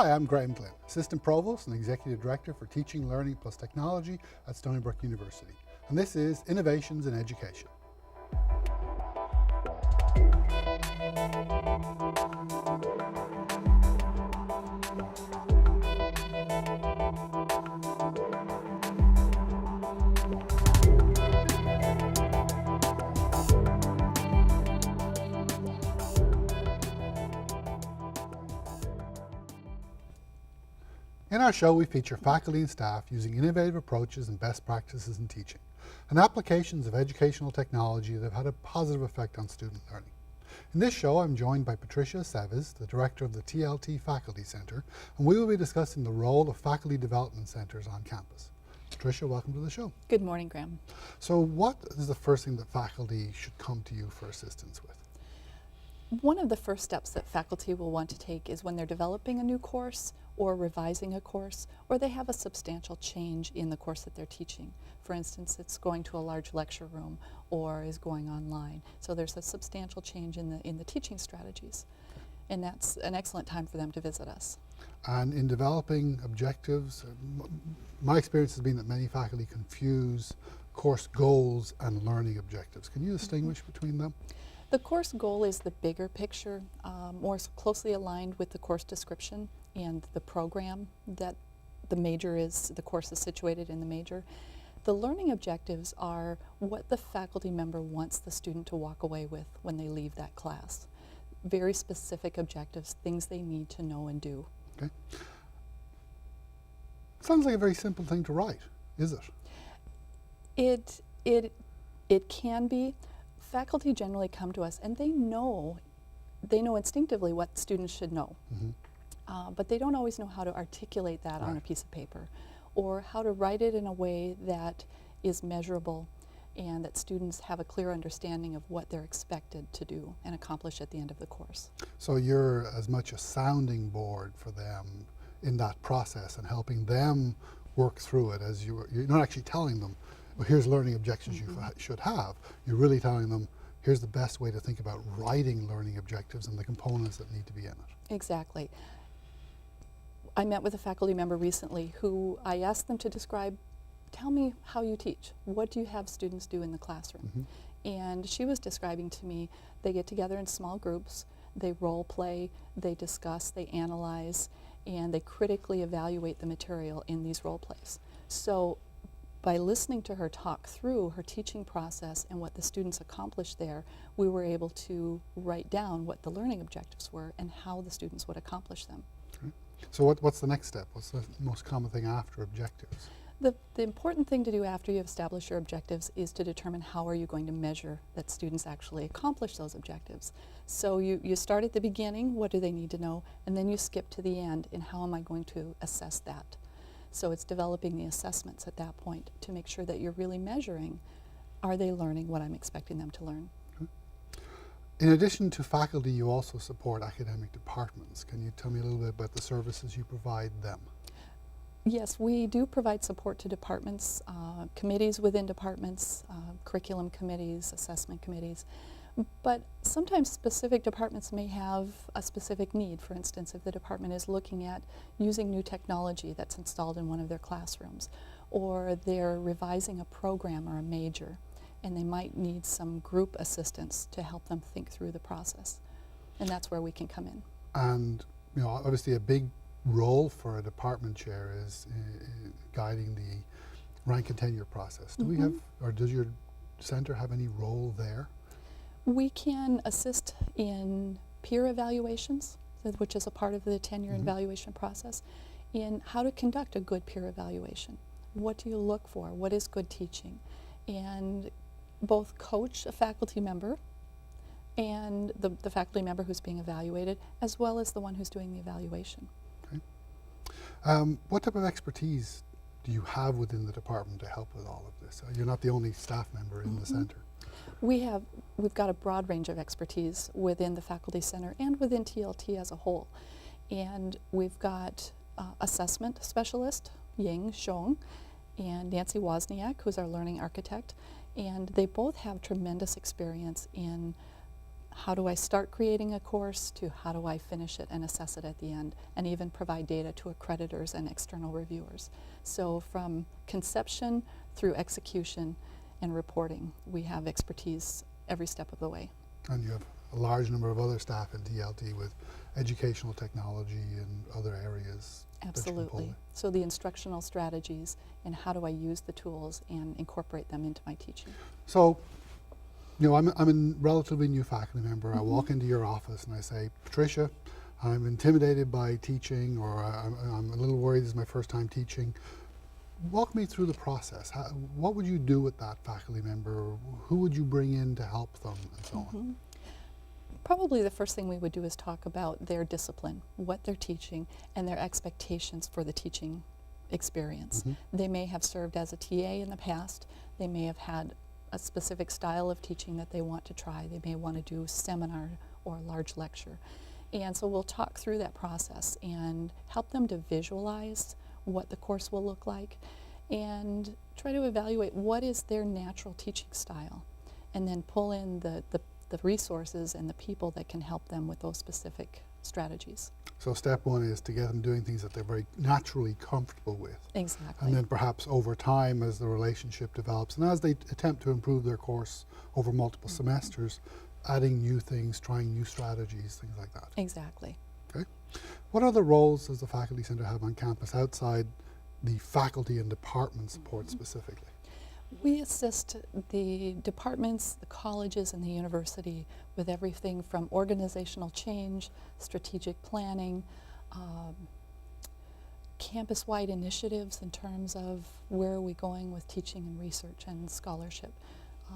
Hi, I'm Graham Glynn, Assistant Provost and Executive Director for Teaching, Learning plus Technology at Stony Brook University. And this is Innovations in Education. In our show, we feature faculty and staff using innovative approaches and best practices in teaching, and applications of educational technology that have had a positive effect on student learning. In this show, I'm joined by Patricia Acecves, the Director of the TLT Faculty Center, and we will be discussing the role of faculty development centers on campus. Patricia, welcome to the show. Good morning, Graham. So what is the first thing that faculty should come to you for assistance with? One of the first steps that faculty will want to take is when they're developing a new course or revising a course, or they have a substantial change in the course that they're teaching. For instance, it's going to a large lecture room or is going online. So there's a substantial change in the teaching strategies. And that's an excellent time for them to visit us. And in developing objectives, my experience has been that many faculty confuse course goals and learning objectives. Can you distinguish between them? The course goal is the bigger picture, more closely aligned with the course description and the program that the course is situated in the major. The learning objectives are what the faculty member wants the student to walk away with when they leave that class. Very specific objectives, things they need to know and do. Okay. Sounds like a very simple thing to write, is it? It can be. Faculty generally come to us and they know instinctively what students should know, but they don't always know how to articulate that on a piece of paper or how to write it in a way that is measurable and that students have a clear understanding of what they're expected to do and accomplish at the end of the course. So you're as much a sounding board for them in that process and helping them work through it as you're not actually telling them, well, here's learning objectives you should have. You're really telling them, here's the best way to think about writing learning objectives and the components that need to be in it. Exactly. I met with a faculty member recently who I asked them to describe, tell me how you teach. What do you have students do in the classroom? And she was describing to me, they get together in small groups, they role play, they discuss, they analyze, and they critically evaluate the material in these role plays. So by listening to her talk through her teaching process and what the students accomplished there, we were able to write down what the learning objectives were and how the students would accomplish them. Okay. So what's the next step? What's the most common thing after objectives? The important thing to do after you've established your objectives is to determine how are you going to measure that students actually accomplish those objectives. So you start at the beginning, what do they need to know, and then you skip to the end, and how am I going to assess that? So it's developing the assessments at that point to make sure that you're really measuring, are they learning what I'm expecting them to learn? Okay. In addition to faculty, you also support academic departments. Can you tell me a little bit about the services you provide them? Yes, we do provide support to departments, committees within departments, curriculum committees, assessment committees. But sometimes specific departments may have a specific need. For instance, if the department is looking at using new technology that's installed in one of their classrooms, or they're revising a program or a major, and they might need some group assistance to help them think through the process. And that's where we can come in. And obviously a big role for a department chair is guiding the rank and tenure process. Do we have, or does your center have any role there? We can assist in peer evaluations, which is a part of the tenure and evaluation process, in how to conduct a good peer evaluation. What do you look for? What is good teaching? And both coach a faculty member and the faculty member who's being evaluated, as well as the one who's doing the evaluation. Okay. What type of expertise do you have within the department to help with all of this? You're not the only staff member in the center. We've got a broad range of expertise within the Faculty Center and within TLT as a whole. And we've got assessment specialist, Ying Xiong, and Nancy Wozniak, who's our learning architect. And they both have tremendous experience in how do I start creating a course to how do I finish it and assess it at the end, and even provide data to accreditors and external reviewers. So from conception through execution and reporting, we have expertise every step of the way. And you have a large number of other staff in TLT with educational technology and other areas. Absolutely. So the instructional strategies and how do I use the tools and incorporate them into my teaching. So, I'm a relatively new faculty member. I walk into your office and I say, Patricia, I'm intimidated by teaching, or I'm a little worried this is my first time teaching. Walk me through the process. What would you do with that faculty member? Who would you bring in to help them, and so on? Probably the first thing we would do is talk about their discipline, what they're teaching, and their expectations for the teaching experience. They may have served as a TA in the past. They may have had a specific style of teaching that they want to try. They may want to do a seminar or a large lecture. And so we'll talk through that process and help them to visualize what the course will look like and try to evaluate what is their natural teaching style, and then pull in the resources and the people that can help them with those specific strategies. So step one is to get them doing things that they're very naturally comfortable with. Exactly. And then perhaps over time, as the relationship develops and as they attempt to improve their course over multiple semesters, adding new things, trying new strategies, things like that. Exactly. Okay. What other roles does the Faculty Centre have on campus outside the faculty and department support specifically? We assist the departments, the colleges, and the university with everything from organizational change, strategic planning, campus-wide initiatives in terms of where are we going with teaching and research and scholarship.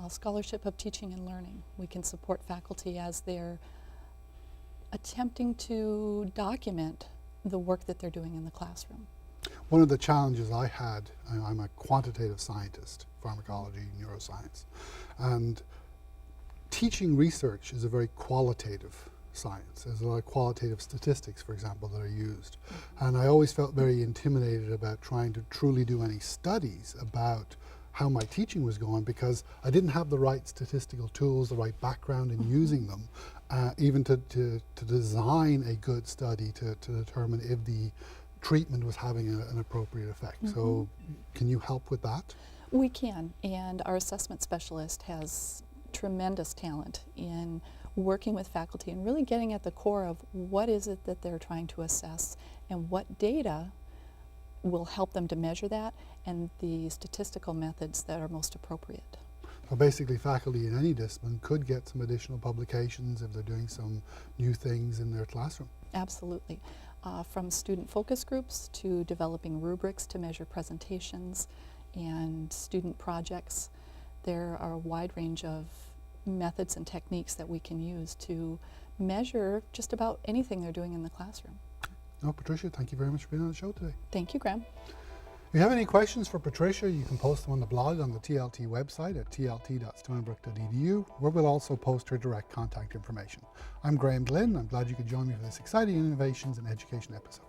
Scholarship of teaching and learning. We can support faculty as they're attempting to document the work that they're doing in the classroom. One of the challenges I had, I'm a quantitative scientist, pharmacology, neuroscience, and teaching research is a very qualitative science. There's a lot of qualitative statistics, for example, that are used. And I always felt very intimidated about trying to truly do any studies about how my teaching was going, because I didn't have the right statistical tools, the right background in using them, even to design a good study to determine if the treatment was having an appropriate effect. So can you help with that? We can, and our assessment specialist has tremendous talent in working with faculty and really getting at the core of what is it that they're trying to assess and what data will help them to measure that, and the statistical methods that are most appropriate. So basically faculty in any discipline could get some additional publications if they're doing some new things in their classroom. Absolutely. From student focus groups to developing rubrics to measure presentations and student projects, there are a wide range of methods and techniques that we can use to measure just about anything they're doing in the classroom. No, Patricia, thank you very much for being on the show today. Thank you, Graham. If you have any questions for Patricia, you can post them on the blog on the TLT website at tlt.stonybrook.edu, where we'll also post her direct contact information. I'm Graham Glynn. I'm glad you could join me for this exciting Innovations in Education episode.